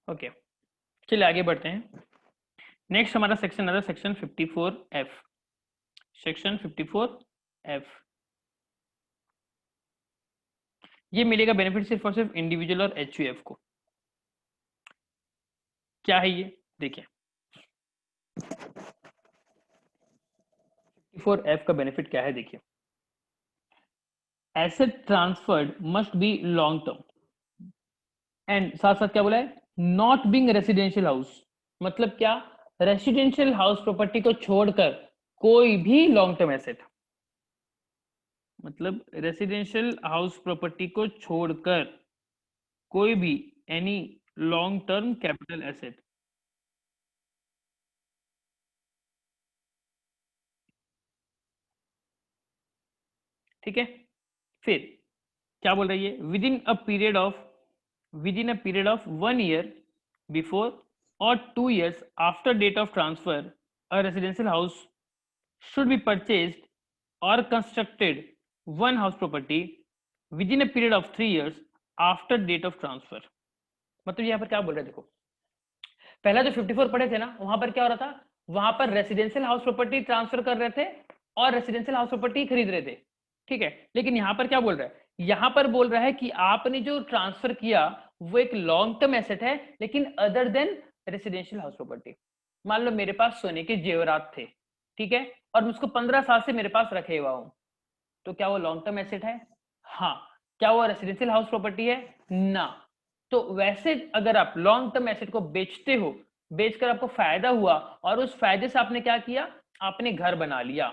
Okay, चलिए आगे बढ़ते हैं। नेक्स्ट हमारा सेक्शन आता है सेक्शन 54F। सेक्शन 54F, ये मिलेगा बेनिफिट सिर्फ और सिर्फ इंडिविजुअल और एचयूएफ को। क्या है ये देखिए, 54F का बेनिफिट क्या है देखिए। Asset transferred must be long term, and साथ साथ क्या बोला है, नॉट बीइंग रेसिडेंशियल हाउस। मतलब क्या, रेसिडेंशियल हाउस प्रॉपर्टी को छोड़कर कोई भी लॉन्ग टर्म एसेट, मतलब रेसिडेंशियल हाउस प्रॉपर्टी को छोड़कर कोई भी any long term capital asset, ठीक है। फिर क्या बोल रही है, within a period of 1 year before और 2 years after date of transfer a residential house should be purchased or constructed one house property within a period of 3 years after date of transfer। मतलब यहाँ पर क्या बोल रहे हैं देखो, पहला जो 54 पढ़े थे ना, वहां पर क्या हो रहा था, वहां पर रेसिडेंशियल हाउस प्रॉपर्टी ट्रांसफर कर रहे थे और रेसिडेंशियल हाउस प्रॉपर्टी खरीद रहे थे, ठीक है। लेकिन यहाँ पर क्या बोल रहा है, यहाँ पर बोल रहा है कि आपने जो ट्रांसफर किया वो एक लॉन्ग टर्म एसेट है, लेकिन other than residential house property. मान लो मेरे पास सोने के जेवरात थे, ठीक है, और मैं उसको 15 साल से मेरे पास रखे हुआ हूं, तो क्या वो लॉन्ग टर्म एसेट है? हाँ। क्या वो रेसिडेंशियल हाउस प्रॉपर्टी है? ना। तो वैसे अगर आप लॉन्ग टर्म एसेट को बेचते हो, बेचकर आपको फायदा हुआ और उस फायदे से आपने क्या किया, आपने घर बना लिया,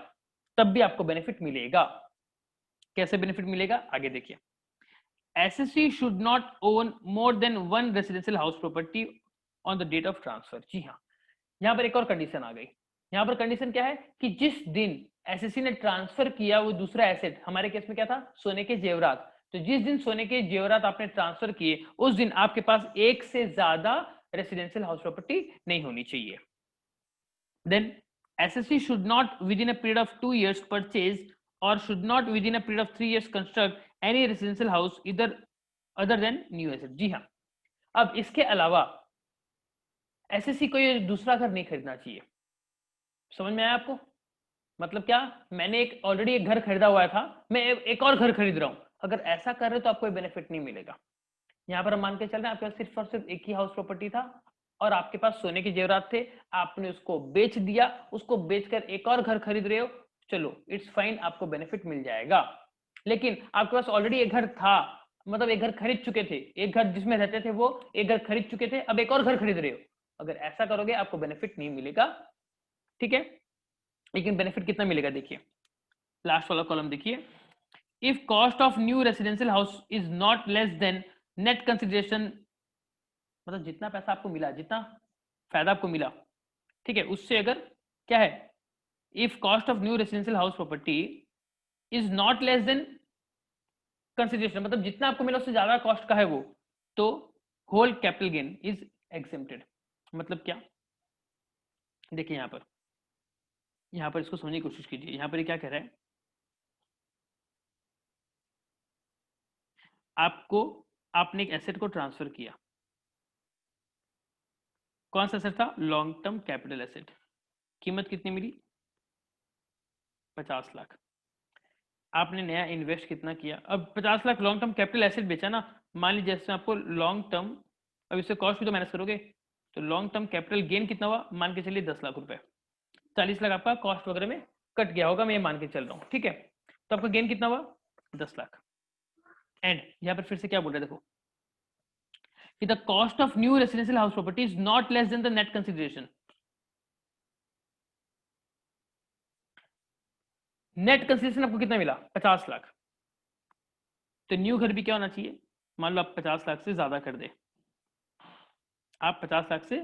तब भी आपको बेनिफिट मिलेगा। कैसे बेनिफिट मिलेगा आगे देखिए। SSC should not own more than one residential house property on the date of transfer. जी हाँ, यहाँ पर एक और कंडीशन आ गई। यहाँ पर कंडीशन क्या है कि जिस दिन एसएससी ने ट्रांसफर किया वो दूसरा एसेट, हमारे केस में क्या था, सोने के जेवरात, तो जिस दिन सोने के जेवरात आपने ट्रांसफर किए उस दिन आपके पास एक से ज्यादा रेसिडेंशियल हाउस प्रॉपर्टी नहीं होनी चाहिए। Then SSC should not within a period of 2 years purchase और should not within a period of 3 years construct any residential house इधर अदर देन न्यू एसेट। जी हाँ, अब इसके अलावा एसएससी को ये दूसरा घर नहीं खरीदना चाहिए। समझ में आया आपको? मतलब क्या, मैंने एक ऑलरेडी एक घर खरीदा हुआ था, मैं एक और घर खरीद रहा हूं, अगर ऐसा कर रहे हो तो आपको बेनिफिट नहीं मिलेगा। यहाँ पर हम मान के चल रहे हैं आपके पास सिर्फ और सिर्फ एक ही हाउस प्रॉपर्टी था और आपके पास सोने के जेवरात थे, आपने उसको बेच दिया, उसको बेचकर एक और घर खरीद रहे हो, चलो इट्स फाइन, आपको बेनिफिट मिल जाएगा। लेकिन आपके पास ऑलरेडी एक घर था, मतलब एक घर खरीद चुके थे, एक घर जिसमें रहते थे वो एक घर खरीद चुके थे, अब एक और घर खरीद रहे हो, अगर ऐसा करोगे आपको बेनिफिट नहीं मिलेगा, ठीक है। लेकिन बेनिफिट कितना मिलेगा देखिए, लास्ट वाला कॉलम देखिए। If cost of new residential house is not less than net consideration, मतलब जितना पैसा आपको मिला, जितना फायदा आपको मिला, ठीक है, उससे अगर क्या है, if cost of new residential house property is not less than consideration, मतलब जितना आपको मिला उससे ज्यादा कॉस्ट का है वो, तो whole capital gain is exempted. मतलब क्या, देखिए यहां पर इसको समझने की कोशिश कीजिए। यहां पर ये क्या कह रहा है, आपको, आपने एक एसेट को ट्रांसफर किया, कौन सा एसेट था, लॉन्ग टर्म कैपिटल एसेट, कीमत कितनी मिली, 50 लाख। आपने नया इन्वेस्ट कितना किया, अब 50 lakh long term capital asset बेचा ना, मान लीजिए जैसे आपको लॉन्ग टर्म, अब इससे कॉस्ट भी तो माइनस करोगे, तो लॉन्ग टर्म कैपिटल गेन कितना हुआ, मान के चलिए 10 लाख रुपए, 40 लाख आपका कॉस्ट वगैरह में कट गया होगा, मैं ये मान के चल रहा हूँ, ठीक है। तो आपका गेन कितना हुआ, 10 लाख। एंड यहाँ पर फिर से क्या बोल रहे हैं देखो, कि the cost of new residential house property is not less than the net consideration. Net consideration आपको कितना मिला, 50 लाख। तो न्यू घर भी क्या होना चाहिए, मान लो आप 50 लाख से ज्यादा कर दे, आप 50 लाख से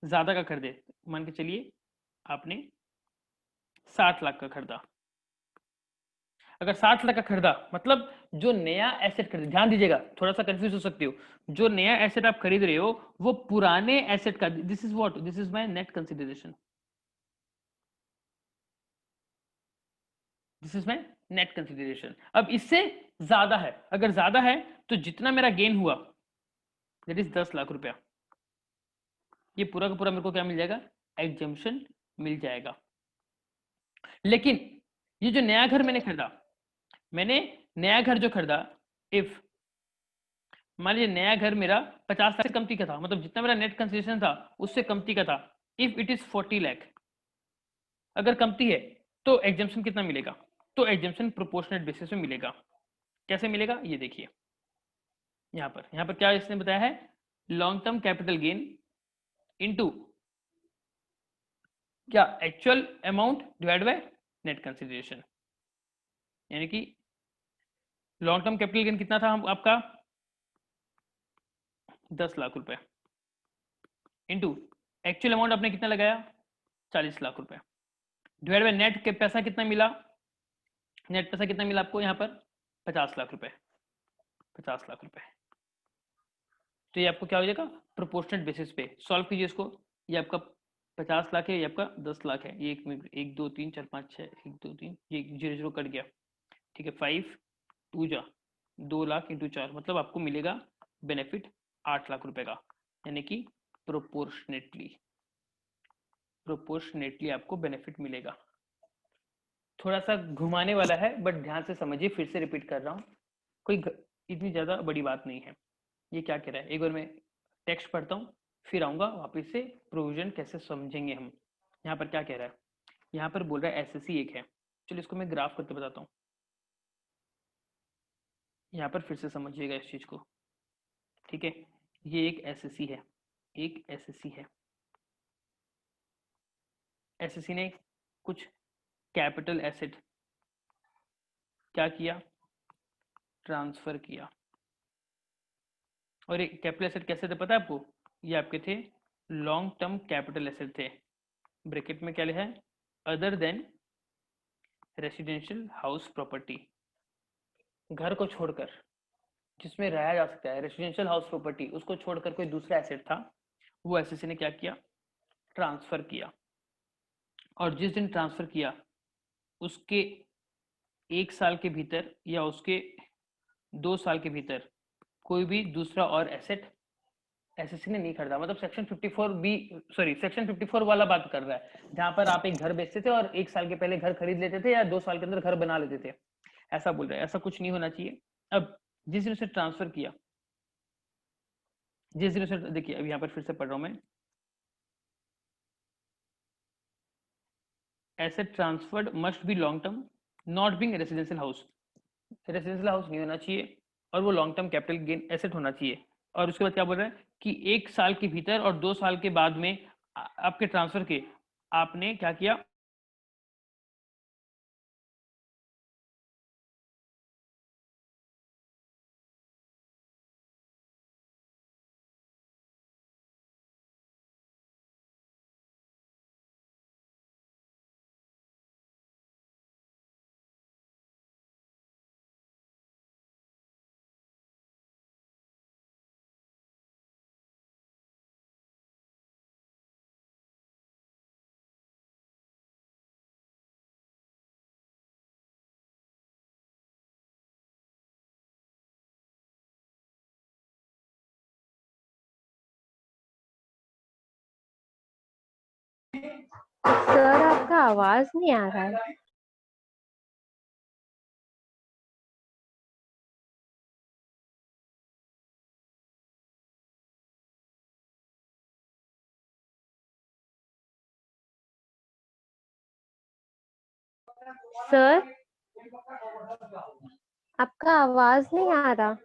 ज्यादा का कर दे, मान के चलिए आपने 60 लाख का खरीदा। अगर 60 लाख का खरीदा मतलब जो नया एसेट खरीद, ध्यान दीजिएगा थोड़ा सा कंफ्यूज हो सकते हो, जो नया एसेट आप खरीद रहे हो वो पुराने एसेट का, this is what, this is my net consideration, this is my net consideration. अब इससे ज्यादा है, अगर ज्यादा है तो जितना मेरा गेन हुआ दैट इज 10 लाख रुपया, ये पूरा का पूरा मेरे को क्या मिल जाएगा, एग्जम्पशन मिल जाएगा। लेकिन ये जो नया घर मैंने खरीदा, मैंने नया घर जो खरीदा, इफ मान लीजिए नया घर मेरा 50 लाख से कमती का था, मतलब जितना मेरा नेट कंसिडरेशन था उससे कमती का था, इफ इट इज 40 लाख, अगर कमती है तो एग्जम्पशन कितना मिलेगा, तो एग्जम्पशन प्रोपोर्शनेट बेसिस में मिलेगा। कैसे मिलेगा ये देखिए, यहाँ पर क्या इसने बताया है, long term capital gain into क्या, actual amount divide by net consideration, यानी कि लॉन्ग टर्म कैपिटल गेन कितना था हम आपका 10 लाख रुपए, इनटू एक्चुअल अमाउंट आपने कितना लगाया 40 लाख रुपए, डिवाइड बाय नेट के पैसा कितना मिला, नेट पैसा कितना मिला आपको यहाँ पर 50 लाख रुपए, 50 लाख रुपए। तो ये आपको क्या हो जाएगा, प्रोपोर्शनेट बेसिस पे सॉल्व कीजिए इसको, ये आपका 50 लाख है, ये आपका 10 लाख है, ये एक दो तीन चार पाँच छः, एक दो तीन, ये 0 0 कट गया, ठीक है, 5 2 जा 2 लाख इंटू 4, मतलब आपको मिलेगा बेनिफिट 8 लाख रुपए का, यानी कि प्रोपोर्शनेटली आपको बेनिफिट मिलेगा। थोड़ा सा घुमाने वाला है बट ध्यान से समझिए, फिर से रिपीट कर रहा हूँ, कोई इतनी ज्यादा बड़ी बात नहीं है। ये क्या कह रहा है, एक बार मैं टेक्स्ट पढ़ता हूँ, फिर आऊंगा वापस से प्रोविजन कैसे समझेंगे हम। यहाँ पर क्या कह रहा है, यहाँ पर बोल रहा है एसएससी एक है, चलो इसको मैं ग्राफ करके बताता हूँ, यहाँ पर फिर से समझिएगा इस चीज को, ठीक है। ये एक एसएससी है, एक एसएससी है, एसएससी ने कुछ कैपिटल एसेट क्या किया, ट्रांसफर किया, और ये कैपिटल एसेट कैसे थे पता है आपको, ये आपके थे लॉन्ग टर्म कैपिटल एसेट थे, ब्रैकेट में क्या लिखा है, other than residential house property, घर को छोड़कर जिसमें रहा जा सकता है, रेसिडेंशियल हाउस प्रॉपर्टी, उसको छोड़कर कोई दूसरा एसेट था, वो एसएससी ने क्या किया, ट्रांसफर किया, और जिस दिन ट्रांसफर किया उसके 1 साल के भीतर या उसके 2 साल के भीतर कोई भी दूसरा और एसेट एसएससी ने नहीं खरीदा, मतलब सेक्शन 54 बी, सॉरी सेक्शन 54 वाला बात कर रहा है, जहां पर आप एक घर बेचते थे और 1 साल के पहले घर खरीद लेते थे या 2 साल के अंदर घर बना लेते थे, ऐसा बोल रहा है, ऐसा कुछ नहीं होना चाहिए। अब जिस दिन उसे ट्रांसफर किया, जिस दिन उसे, देखिए अब यहाँ पर फिर से पढ़ रहा हूँ मैं, asset transferred must be long term, not being residential house, residential house नहीं होना चाहिए, और वो long term capital gain asset होना चाहिए। और उसके बाद क्या बोल रहा है कि 1 साल के भीतर और 2 साल के बाद में आपके ट्रांसफर के आपने क्या किया, सर आपका आवाज नहीं आ रहा है। सर आपका आवाज नहीं आ रहा।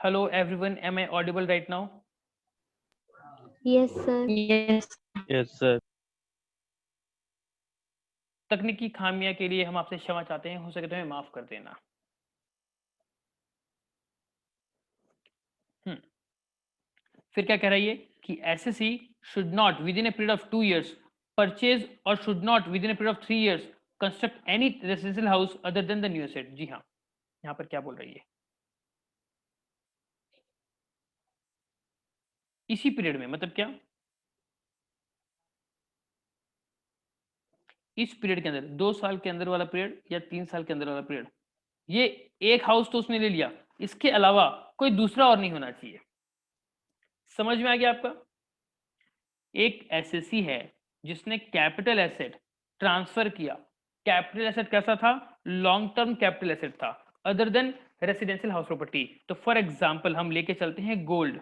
Hello everyone, am I audible right now? Yes, sir. Yes, sir. तकनीकी खामियां के लिए हम आपसे क्षमा चाहते हैं, हो सके तो हमें माफ कर देना। फिर क्या कह रही है कि SSC should not within a period of 2 years purchase और should not within a period of 3 years construct any residential house other than the new asset. जी हाँ, यहाँ पर क्या बोल रही है, इसी पीरियड में, मतलब क्या, इस पीरियड के अंदर, 2 साल के अंदर वाला पीरियड या 3 साल के अंदर वाला पीरियड, ये एक हाउस तो उसने ले लिया, इसके अलावा कोई दूसरा और नहीं होना चाहिए। समझ में आ गया आपका? एक एसएससी है जिसने कैपिटल एसेट ट्रांसफर किया, कैपिटल एसेट कैसा था, लॉन्ग टर्म कैपिटल एसेट था other than residential house property. तो फॉर एग्जांपल हम लेके चलते हैं गोल्ड,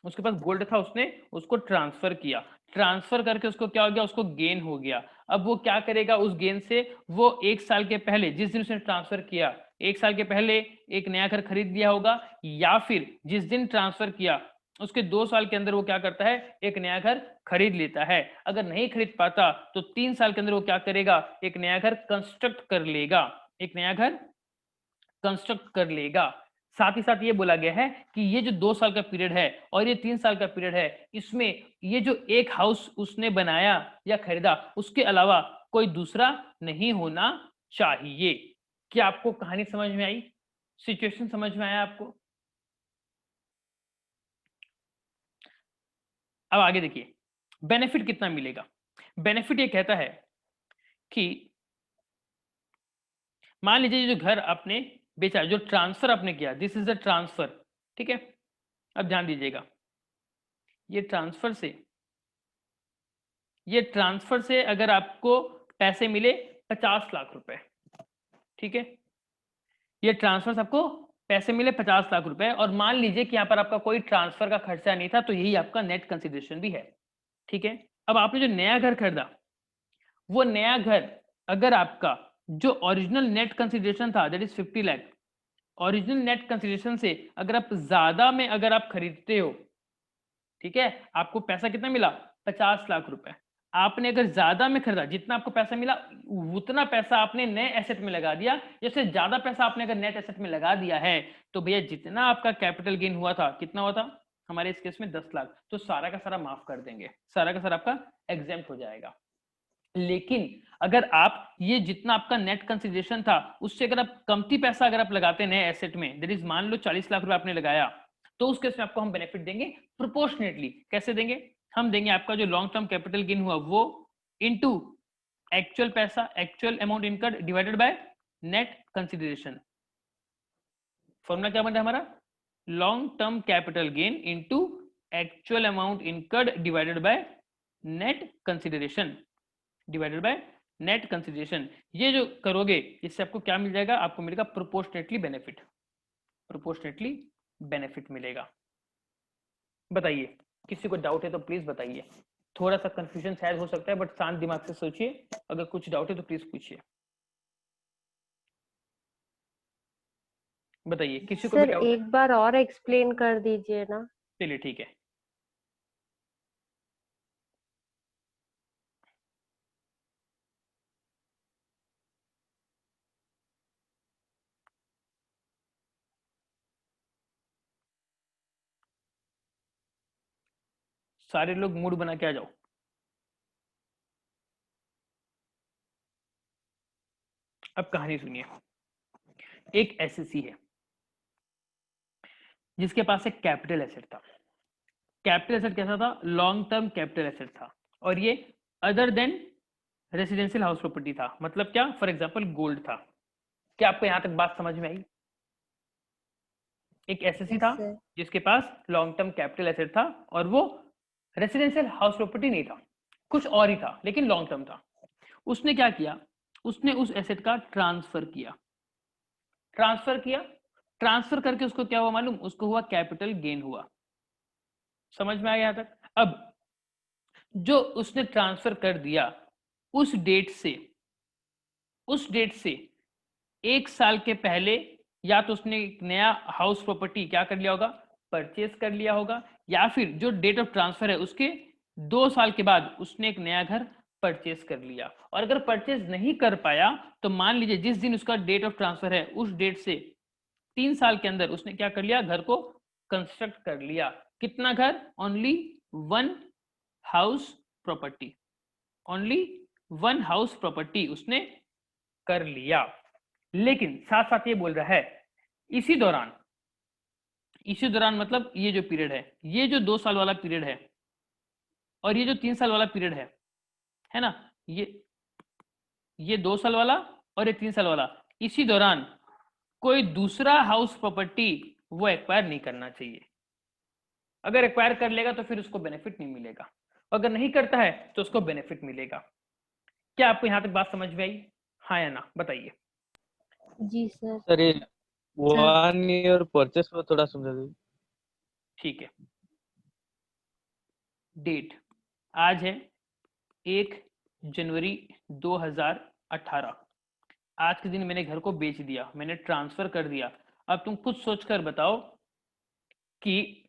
उसके पास गोल्ड था, उसने उसको ट्रांसफर किया, ट्रांसफर करके उसको क्या हो गया, उसको गेन हो गया। अब वो क्या करेगा उस गेन से, वो 1 साल के पहले जिस दिन उसने ट्रांसफर किया, 1 साल के पहले एक नया घर खरीद लिया होगा, या फिर जिस दिन ट्रांसफर किया उसके 2 साल के अंदर वो क्या करता है, एक नया घर खरीद लेता है। अगर नहीं खरीद पाता तो 3 साल के अंदर वो क्या करेगा, एक नया घर कंस्ट्रक्ट कर लेगा, एक नया घर कंस्ट्रक्ट कर लेगा। साथ ही साथ ये बोला गया है कि ये जो 2 साल का पीरियड है और ये 3 साल का पीरियड है, इसमें ये जो एक हाउस उसने बनाया या खरीदा, उसके अलावा कोई दूसरा नहीं होना चाहिए। क्या आपको कहानी समझ में आई, सिचुएशन समझ में आया आपको? अब आगे देखिए, बेनिफिट कितना मिलेगा। बेनिफिट ये कहता है कि मान लीजिए जो घर आपने बेचा, जो ट्रांसफर आपने किया, दिस इज द ट्रांसफर, ठीक है। अब ध्यान दीजिएगा, ये ट्रांसफर से अगर आपको पैसे मिले 50 लाख रुपए, ठीक है, ये ट्रांसफर से आपको पैसे मिले 50 लाख रुपए, और मान लीजिए कि यहाँ पर आपका कोई ट्रांसफर का खर्चा नहीं था, तो यही आपका नेट कंसिडरेशन भी है, ठीक है। अब आपने जो नया घर खरीदा, वो नया घर अगर आपका जो ओरिजिनल नेट कंसिडरेशन था that is 50 lakh, original net consideration से अगर आप ज्यादा में अगर आप खरीदते हो, ठीक है, आपको पैसा कितना मिला, 50 लाख रुपए। आपने अगर ज्यादा में खरीदा, जितना आपको पैसा मिला उतना पैसा आपने नए एसेट में लगा दिया, जैसे ज्यादा पैसा आपने अगर नेट एसेट में लगा दिया है, तो भैया जितना आपका कैपिटल गेन हुआ था, कितना हुआ था, हमारे इस केस में 10 लाख, तो सारा का सारा माफ कर देंगे, सारा का सारा आपका एग्जेम्प्ट हो जाएगा। लेकिन अगर आप ये जितना आपका नेट कंसिडरेशन था उससे अगर आप कमती पैसा अगर आप लगाते हैं नए एसेट में, दैट इज मान लो 40 लाख रुपए आपने लगाया, तो उस केस में आपको हम बेनिफिट देंगे प्रोपोर्शनेटली। कैसे देंगे, हम देंगे आपका जो लॉन्ग टर्म कैपिटल गेन हुआ वो इनटू एक्चुअल पैसा, actual amount incurred divided by net consideration. Formula क्या बन रहा है हमारा, long term capital gain into actual amount incurred divided by net consideration, divided by net consideration. ये जो करोगे इससे आपको क्या मिल जाएगा, आपको मिलेगा प्रोपोर्शनेटली बेनिफिट, प्रोपोर्शनेटली बेनिफिट मिलेगा। बताइए, किसी को डाउट है तो प्लीज बताइए, थोड़ा सा कंफ्यूजन शायद हो सकता है, बट शांत दिमाग से सोचिए, अगर कुछ डाउट है तो प्लीज पूछिए। बताइए, किसी को भी सर डाउट है? एक बार और एक्सप्लेन कर दीजिए ना। चलिए ठीक है, सारे लोग मूड बना के आ जाओ। अब कहानी सुनिए, एक एसएससी है जिसके पास एक कैपिटल एसेट था, कैपिटल एसेट कैसा था, लॉन्ग टर्म कैपिटल एसेट था, और ये other than residential house property था। मतलब क्या, फॉर एग्जांपल गोल्ड था। क्या आपको यहां तक बात समझ में आई? एक एसएससी था सर जिसके पास लॉन्ग टर्म कैपिटल एसेट था और वो रेसिडेंशियल हाउस प्रॉपर्टी नहीं था, कुछ और ही था, लेकिन लॉन्ग टर्म था। उसने क्या किया, उसने उस एसेट का ट्रांसफर किया, ट्रांसफर किया, ट्रांसफर करके उसको क्या हुआ मालूम, उसको हुआ कैपिटल गेन हुआ। समझ में आया यहां तक? अब जो उसने ट्रांसफर कर दिया, उस डेट से 1 साल के पहले या तो उसने एक नया हाउस प्रॉपर्टी क्या कर लिया होगा, परचेज कर लिया होगा, या फिर जो डेट ऑफ ट्रांसफर है उसके 2 साल के बाद उसने एक नया घर परचेज कर लिया। और अगर परचेज नहीं कर पाया तो मान लीजिए जिस दिन उसका डेट ऑफ ट्रांसफर है उस डेट से 3 साल के अंदर उसने क्या कर लिया, घर को कंस्ट्रक्ट कर लिया। कितना घर, only 1 house property, only 1 house property उसने कर लिया। लेकिन साथ साथ ये बोल रहा है इसी दौरान मतलब ये जो पीरियड है, ये जो 2 साल वाला पीरियड है और ये जो 3 साल वाला पीरियड है ना, ये 2 साल वाला और ये 3 साल वाला, इसी दौरान कोई दूसरा हाउस प्रॉपर्टी वो एक्वायर नहीं करना चाहिए। अगर एक्वायर कर लेगा तो फिर उसको बेनिफिट नहीं मिलेगा, अगर नहीं करता है तो उसको बेनिफिट मिलेगा। क्या आपको यहां तक बात समझ में आई, हाँ या ना, बताइए। जी सर। सर ये 1 ईयर परचेस में थोड़ा समझा दीजिए। ठीक है, डेट आज है 1 जनवरी 2018। आज के दिन मैंने घर को बेच दिया, मैंने ट्रांसफर कर दिया। अब तुम खुद सोचकर बताओ कि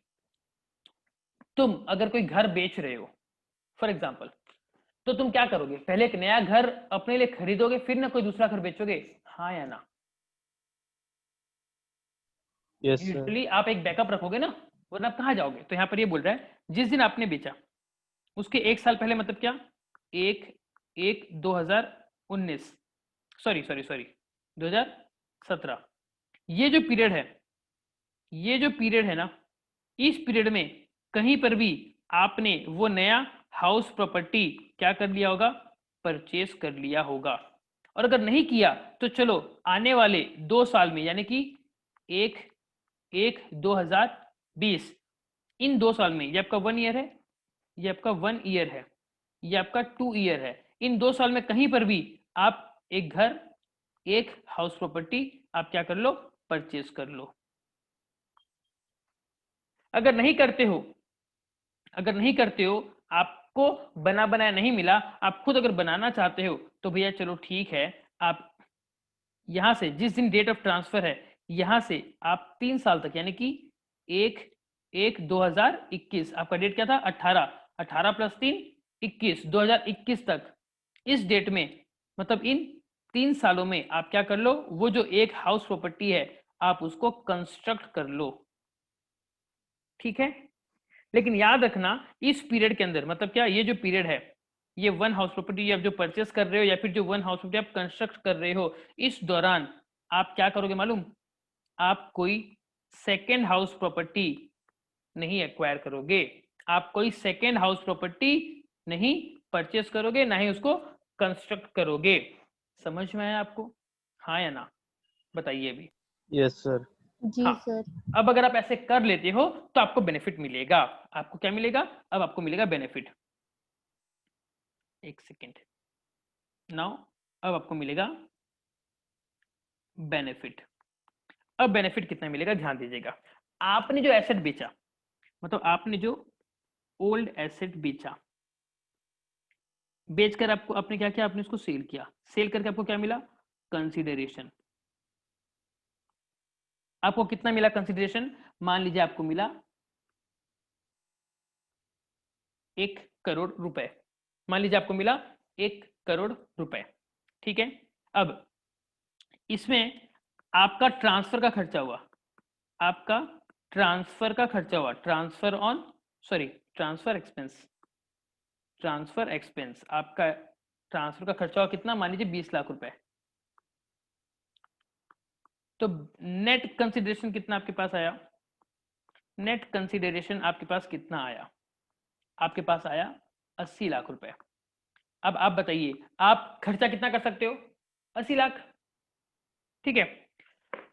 तुम अगर कोई घर बेच रहे हो फॉर एग्जाम्पल, तो तुम क्या करोगे, पहले एक नया घर अपने लिए खरीदोगे फिर ना कोई दूसरा घर बेचोगे, हाँ या ना? Yes sir. यूजुअली आप एक बैकअप रखोगे ना, वरना आप कहाँ जाओगे। तो यहाँ पर ये बोल रहा है जिस दिन आपने बेचा उसके 1 साल पहले, मतलब क्या, 1/1/2019, सॉरी 2017, ये जो पीरियड है, ये जो पीरियड है ना, इस पीरियड में कहीं पर भी आपने वो नया हाउस प्रॉपर्टी क्या कर लिया होगा, परचेस कर लिया होगा। और अगर नहीं किया तो चलो आने वाले 2 साल में, यानी कि 1/1/2020, इन 2 साल में, ये आपका 1 ईयर है, ये आपका 1 ईयर है, ये आपका 2 ईयर है, इन 2 साल में कहीं पर भी आप एक घर, एक हाउस प्रॉपर्टी आप क्या कर लो, परचेस कर लो। अगर नहीं करते हो, आपको बना बनाया नहीं मिला, आप खुद अगर बनाना चाहते हो तो भैया चलो ठीक है, आप यहां से जिस दिन डेट ऑफ ट्रांसफर है यहां से आप 3 साल तक, यानी कि 1/1/2021, आपका डेट क्या था, 18, 18 + 3 21, 2021 तक, इस डेट में, मतलब इन 3 सालों में आप क्या कर लो, वो जो एक हाउस प्रॉपर्टी है आप उसको कंस्ट्रक्ट कर लो, ठीक है। लेकिन याद रखना इस पीरियड के अंदर, मतलब क्या, ये जो पीरियड है, ये 1 हाउस प्रॉपर्टी आप जो परचेस कर रहे हो या फिर जो 1 हाउस प्रॉपर्टी आप कंस्ट्रक्ट कर रहे हो, इस दौरान आप क्या करोगे मालूम, आप कोई सेकेंड हाउस प्रॉपर्टी नहीं एक्वायर करोगे, आप कोई सेकेंड हाउस प्रॉपर्टी नहीं परचेस करोगे, ना ही उसको कंस्ट्रक्ट करोगे। समझ में आया आपको, हाँ या ना, बताइए अभी। Yes sir. जी हाँ, सर। अब अगर आप ऐसे कर लेते हो तो आपको बेनिफिट मिलेगा। आपको क्या मिलेगा, अब आपको मिलेगा बेनिफिट। एक सेकेंड, नाउ अब आपको मिलेगा बेनिफिट। अब बेनिफिट कितना मिलेगा ध्यान दीजिएगा। आपने जो एसेट बेचा, मतलब आपने जो ओल्ड एसेट बेचा, बेचकर आपको आपने क्या किया, आपने उसको सेल किया, सेल करके आपको क्या मिला, कंसीडरेशन। आपको कितना मिला कंसीडरेशन, मान लीजिए आपको मिला 1 करोड़ रुपए, मान लीजिए आपको मिला 1 करोड़ रुपए, ठीक है। अब इसमें आपका ट्रांसफर का खर्चा हुआ, आपका ट्रांसफर का खर्चा हुआ, transfer on, sorry transfer expense, transfer expense, आपका ट्रांसफर का खर्चा हुआ कितना, मान लीजिए 20 लाख रुपए। तो नेट कंसिडरेशन कितना आपके पास आया, नेट कंसिडरेशन आपके पास कितना आया, आपके पास आया 80 लाख रुपए। अब आप बताइए आप खर्चा कितना कर सकते हो, 80 लाख, ठीक है।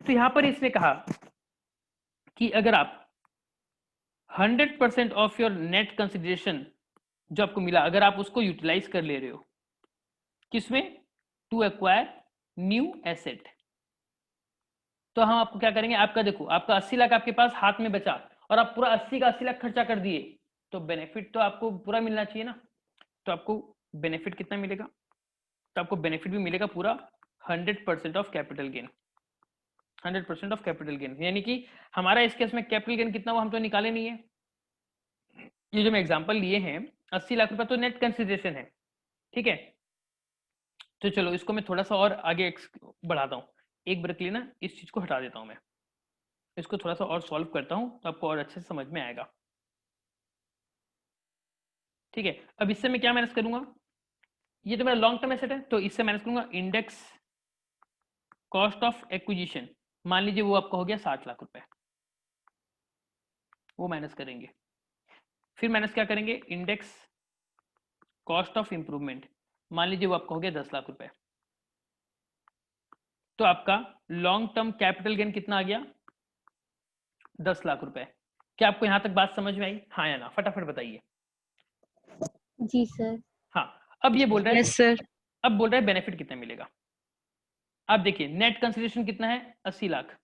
तो यहां पर इसने कहा कि अगर आप 100% ऑफ योर नेट कंसिडरेशन जो आपको मिला, अगर आप उसको यूटिलाइज कर ले रहे हो, किसमें, टू एक्वायर न्यू एसेट, तो हम आपको क्या करेंगे, आपका देखो आपका 80 लाख आपके पास हाथ में बचा और आप पूरा 80 का 80 लाख खर्चा कर दिए, तो बेनिफिट तो आपको पूरा मिलना चाहिए ना। तो आपको बेनिफिट कितना मिलेगा, तो आपको बेनिफिट भी मिलेगा पूरा 100% of capital gain, 100% of capital gain, यानी कि हमारा इस केस में कैपिटल गेन कितना हुआ हम तो निकाले नहीं है। ये जो मैं एग्जांपल लिए हैं 80 लाख रुपए तो नेट कंसिडरेशन है, ठीक है। तो चलो इसको मैं थोड़ा सा और आगे बढ़ाता हूँ, एक बार के लिए ना इस चीज को हटा देता हूँ मैं, इसको थोड़ा सा और सॉल्व करता हूँ तो आपको और अच्छे से समझ में आएगा, ठीक है। अब इससे मैं क्या माइनस करूंगा, ये तो मेरा लॉन्ग टर्म एसेट है तो इससे माइनस करूंगा इंडेक्स कॉस्ट ऑफ एक्विजिशन, मान लीजिए वो आपका हो गया 60 लाख रुपए, वो माइनस करेंगे। फिर माइनस क्या करेंगे, इंडेक्स कॉस्ट ऑफ इंप्रूवमेंट, मान लीजिए वो आपका हो गया 10 लाख रुपए। तो आपका लॉन्ग टर्म कैपिटल गेन कितना आ गया, 10 लाख रुपए। क्या आपको यहां तक बात समझ में आई, हाँ या ना, फटाफट बताइए। जी सर। हाँ, अब ये बोल रहा है, यस सर। अब बोल रहा है बेनिफिट कितना मिलेगा। आप देखिए नेट कंसिडरेशन कितना है 80 लाख,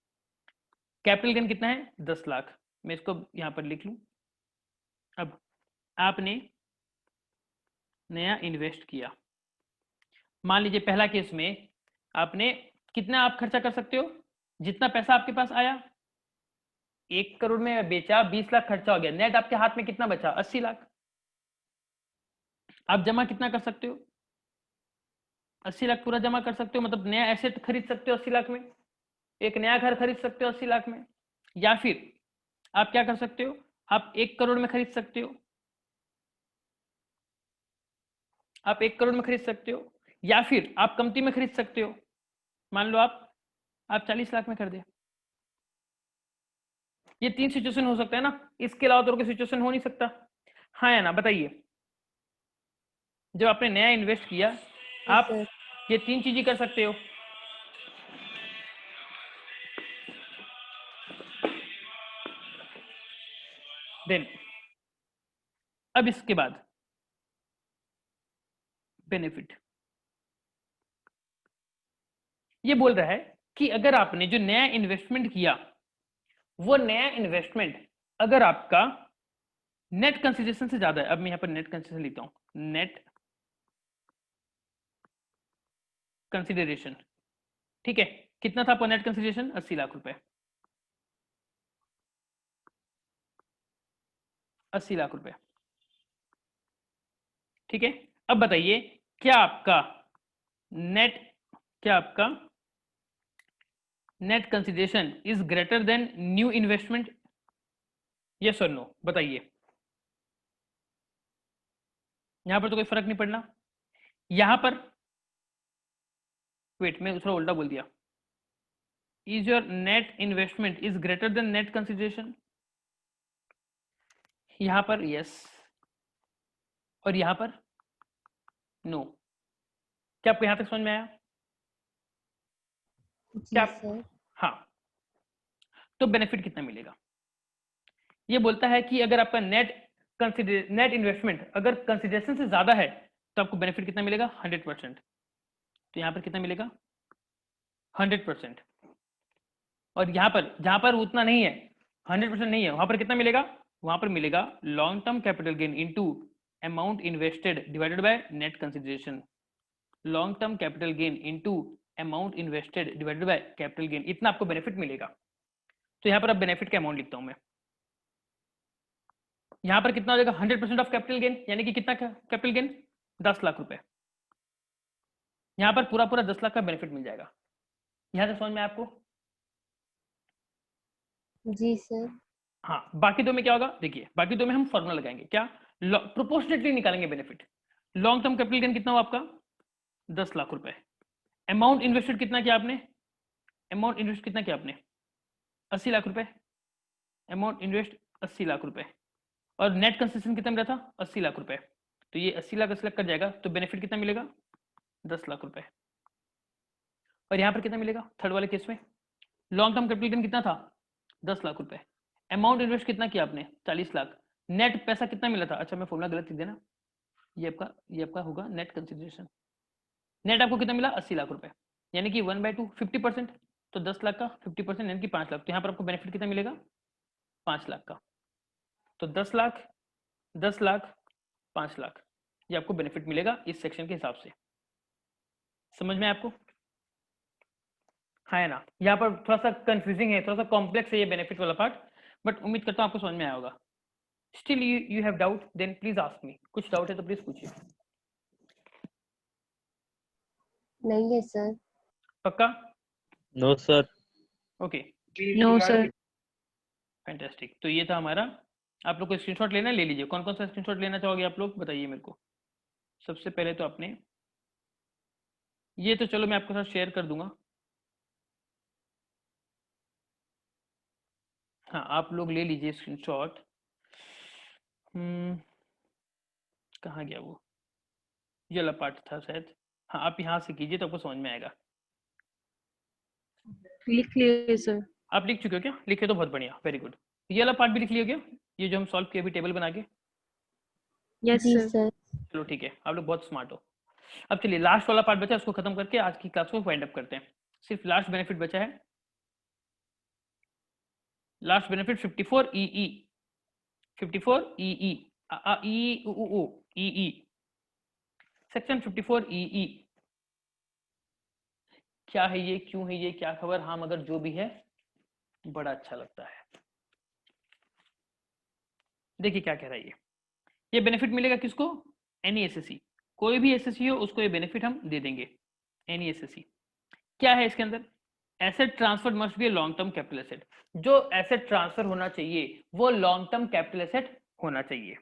कैपिटल गेन कितना है 10 लाख, मैं इसको यहां पर लिख लूं। अब आपने नया इन्वेस्ट किया, मान लीजिए पहला केस में आपने कितना आप खर्चा कर सकते हो, जितना पैसा आपके पास आया, 1 करोड़ में बेचा, 20 लाख खर्चा हो गया, नेट आपके हाथ में कितना बचा 80 लाख। आप जमा कितना कर सकते हो, 80 लाख पूरा जमा कर सकते हो, मतलब नया एसेट खरीद सकते हो 80 लाख में, एक नया घर खरीद सकते हो 80 लाख में। या फिर आप क्या कर सकते हो, आप 1 करोड़ में खरीद सकते हो, आप 1 करोड़ में खरीद सकते हो, या फिर आप कमती में खरीद सकते हो, मान लो आप 40 लाख में कर दे। ये 3 सिचुएशन हो सकता है ना, इसके अलावा तो कोई सिचुएशन हो नहीं सकता, हाँ या ना बताइए। जब आपने नया इन्वेस्ट किया आप सर। ये 3 चीजें कर सकते हो। देन अब इसके बाद बेनिफिट, ये बोल रहा है कि अगर आपने जो नया इन्वेस्टमेंट किया वो नया इन्वेस्टमेंट अगर आपका नेट कंसिडरेशन से ज्यादा है, अब मैं यहां पर नेट कंसिडरेशन लिखता हूं, नेट कंसिडरेशन, ठीक है। कितना था आपका नेट कंसिडरेशन 80 लाख रुपए, 80 लाख रुपए, ठीक है। अब बताइए क्या आपका नेट, क्या आपका net consideration is greater than new investment, yes और नो बताइए। यहां पर तो कोई फर्क नहीं पड़ना, यहां पर वेट मैं दूसरा उल्टा बोल दिया, is your net investment is greater than net consideration, यहां पर यस और यहां पर नो। क्या आपको यहां तक समझ में आया, जी क्या सर। हाँ। तो बेनिफिट कितना मिलेगा, ये बोलता है कि अगर आपका नेट इन्वेस्टमेंट अगर कंसिडरेशन से ज्यादा है तो आपको बेनिफिट कितना मिलेगा 100%। तो यहां पर कितना मिलेगा 100%, और यहां पर जहां पर उतना नहीं है 100% नहीं है, वहां पर कितना मिलेगा, वहां पर मिलेगा long term capital gain into amount invested divided by net consideration, long term capital gain into amount invested divided by capital gain, इतना आपको बेनिफिट मिलेगा। तो यहां पर अब बेनिफिट का अमाउंट लिखता हूं मैं, यहां पर कितना हो जाएगा 100% ऑफ कैपिटल गेन, यानी कि कितना कैपिटल गेन 10 लाख रुपए, यहां पर पूरा पूरा 10 लाख का बेनिफिट मिल जाएगा। यहां से समझ में आपको, जी सर। हाँ। बाकी दो में क्या होगा, देखिए बाकी दो में हम फॉर्मूला लगाएंगे, क्या प्रोपोर्शनेटली निकालेंगे benefit. Long term capital gain कितना हुआ आपका 10 लाख रुपए, अमाउंट इन्वेस्टेड कितना किया आपने, अमाउंट इन्वेस्ट कितना किया आपने 80 लाख रुपए, अमाउंट इन्वेस्ट 80 लाख रुपए, और नेट कंसेशन कितना मिला था 80 लाख रुपए। तो ये 80 लाख कट जाएगा तो बेनिफिट कितना मिलेगा 10 लाख रुपए। और यहां पर कितना मिलेगा थर्ड वाले केस में, लॉन्ग टर्म कैपिटल गेन कितना था 10 लाख रुपए, अमाउंट इन्वेस्ट कितना किया आपने 40 लाख, नेट पैसा कितना मिला था, अच्छा मैं फॉर्मूला गलत लिख देना, ये आपका होगा नेट कंसिडरेशन, नेट आपको कितना मिला 80 लाख रुपए, यानी कि 1/2 50%, तो 10 लाख का 50% यानी कि 5 लाख, तो यहाँ पर आपको बेनिफिट कितना मिलेगा 5 लाख का। तो 10 लाख 10 लाख 5 लाख ये आपको बेनिफिट मिलेगा इस सेक्शन के हिसाब से, समझ में आपको, है ना, यहाँ पर थोड़ा सा कंफ्यूजिंग है, थोड़ा सा कॉम्प्लेक्स है ये बेनिफिट वाला पार्ट, बट उम्मीद करता हूँ आपको समझ में आया होगा। Still you have doubt, then please ask me. कुछ डाउट है तो प्लीज पूछिए। नहीं है सर। पक्का? No sir. Okay, no sir. Fantastic. तो ये था हमारा। आप लोग को स्क्रीनशॉट लेना, ले लीजिए। कौन कौन सा स्क्रीनशॉट लेना चाहोगे आप लोग, बताइए मेरे को। सबसे पहले तो आपने ये, तो चलो मैं आपके साथ शेयर कर दूंगा। हाँ, आप लोग ले लीजिए स्क्रीनशॉट। कहाँ गया वो, ये वाला पार्ट था शायद। हाँ, आप यहाँ से कीजिए तो आपको समझ में आएगा। लिख लिए सर। आप लिख चुके हो क्या? लिखे तो बहुत बढ़िया, वेरी गुड। ये वाला पार्ट भी लिख लिया क्या, ये जो हम सॉल्व किए अभी टेबल बना के? यस जी सर। सर। चलो ठीक है, आप लोग बहुत स्मार्ट हो। अब चलिए लास्ट वाला पार्ट बचा है, उसको खत्म करके आज की क्लास को वाइंड अप करते हैं। सिर्फ लास्ट बेनिफिट बचा है, लास्ट बेनिफिट 54 ई 54 ई ई सेक्शन 54 ई। क्या है ये, क्यों है ये, क्या खबर, हाँ मगर जो भी है बड़ा अच्छा लगता है। देखिए क्या कह रहा है ये बेनिफिट मिलेगा किसको? एनी एसएससी, कोई भी एसएससी हो उसको ये बेनिफिट हम दे देंगे। एनी एसएससी क्या है इसके अंदर? Asset transfer must be long term capital asset. जो एसेट ट्रांसफर होना चाहिए वो लॉन्ग टर्म कैपिटल एसेट होना चाहिए।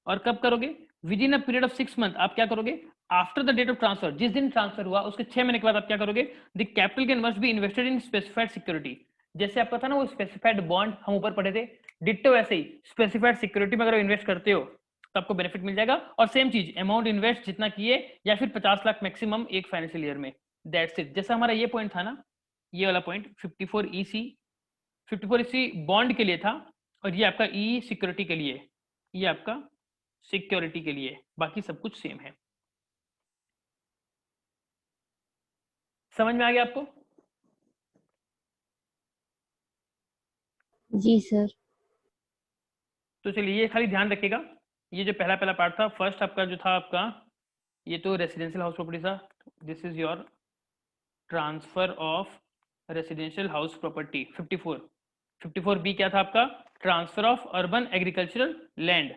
और कब करोगे? Within a period of 6 month. आप क्या करोगे? After the date of transfer, जिस दिन ट्रांसफर हुआ उसके 6 महीने के बाद आप क्या करोगे? The capital gain must be invested in specified security. जैसे आपका था ना वो स्पेसिफाइड बॉन्ड, हम ऊपर पढ़े थे, डिट्टो वैसे ही स्पेसिफाइड सिक्योरिटी में अगर इन्वेस्ट करते हो तो आपको बेनिफिट मिल जाएगा। और सेम चीज, अमाउंट इन्वेस्ट जितना किए या फिर 50 लाख मैक्सिमम एक फाइनेंशियल ईयर में, दैट्स इट। जैसा हमारा ये पॉइंट था ना, ये वाला पॉइंट 54 ईसी, 54 ईसी बॉन्ड के लिए था, और ये आपका ई सिक्योरिटी के लिए, ये आपका सिक्योरिटी के लिए, बाकी सब कुछ सेम है। समझ में आ गया आपको? जी सर। तो चलिए ये खाली ध्यान रखिएगा, ये जो पहला पहला पार्ट था, फर्स्ट आपका जो था आपका, ये तो रेसिडेंशियल हाउस प्रॉपर्टी था। This is your transfer of residential house property 54। 54 B क्या था आपका? Transfer of urban agricultural land.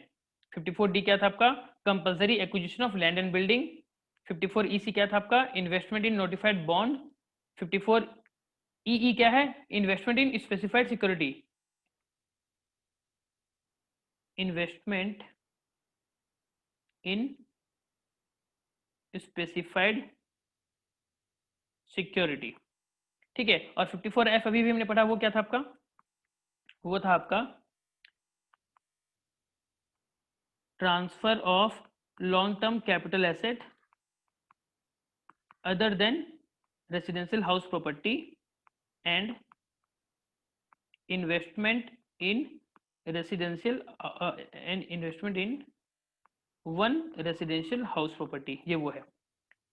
54 D क्या था आपका? Compulsory acquisition of land and building. 54 E C क्या था आपका? Investment in notified bond. 54 E क्या है? Investment in specified security, investment in specified security, ठीक है। और 54 एफ अभी भी हमने पढ़ा, वो क्या था आपका? वो था आपका transfer of long term capital asset other than residential house property and investment in residential and investment in one residential house property, ये वो है,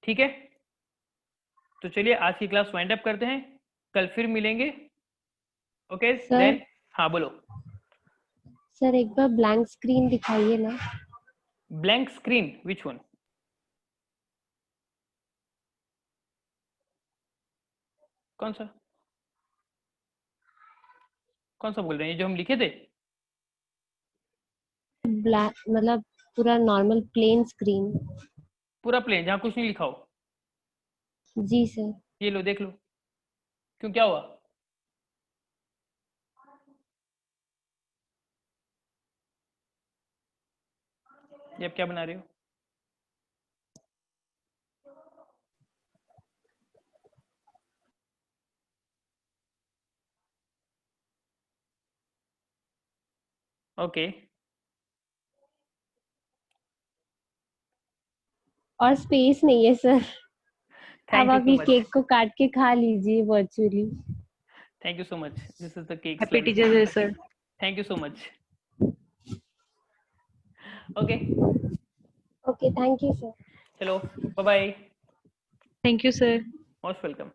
ठीक है। तो चलिए आज की क्लास वाइंड अप करते हैं, कल फिर मिलेंगे। Okay sir. देन, हाँ बोलो। सर एक बार ब्लैंक स्क्रीन दिखाइए ना। Blank screen, which one? कौन सा, कौन सा बोल रहे हैं, ये जो हम लिखे थे? ब्लैक मतलब पूरा नॉर्मल प्लेन स्क्रीन। पूरा प्लेन, जहाँ कुछ नहीं लिखा हो? जी सर। ये लो देख लो, क्यों, क्या हुआ? ये आप क्या बना रहे हो? ओके और स्पेस नहीं है सर। अब थैंक यू आप सो ये मच, केक को काट के खा लीजिए virtually. Thank you so much, this is the cake happy teachers day sir. Thank you so much. Okay okay thank you sir. चलो bye bye, thank you sir. Most welcome.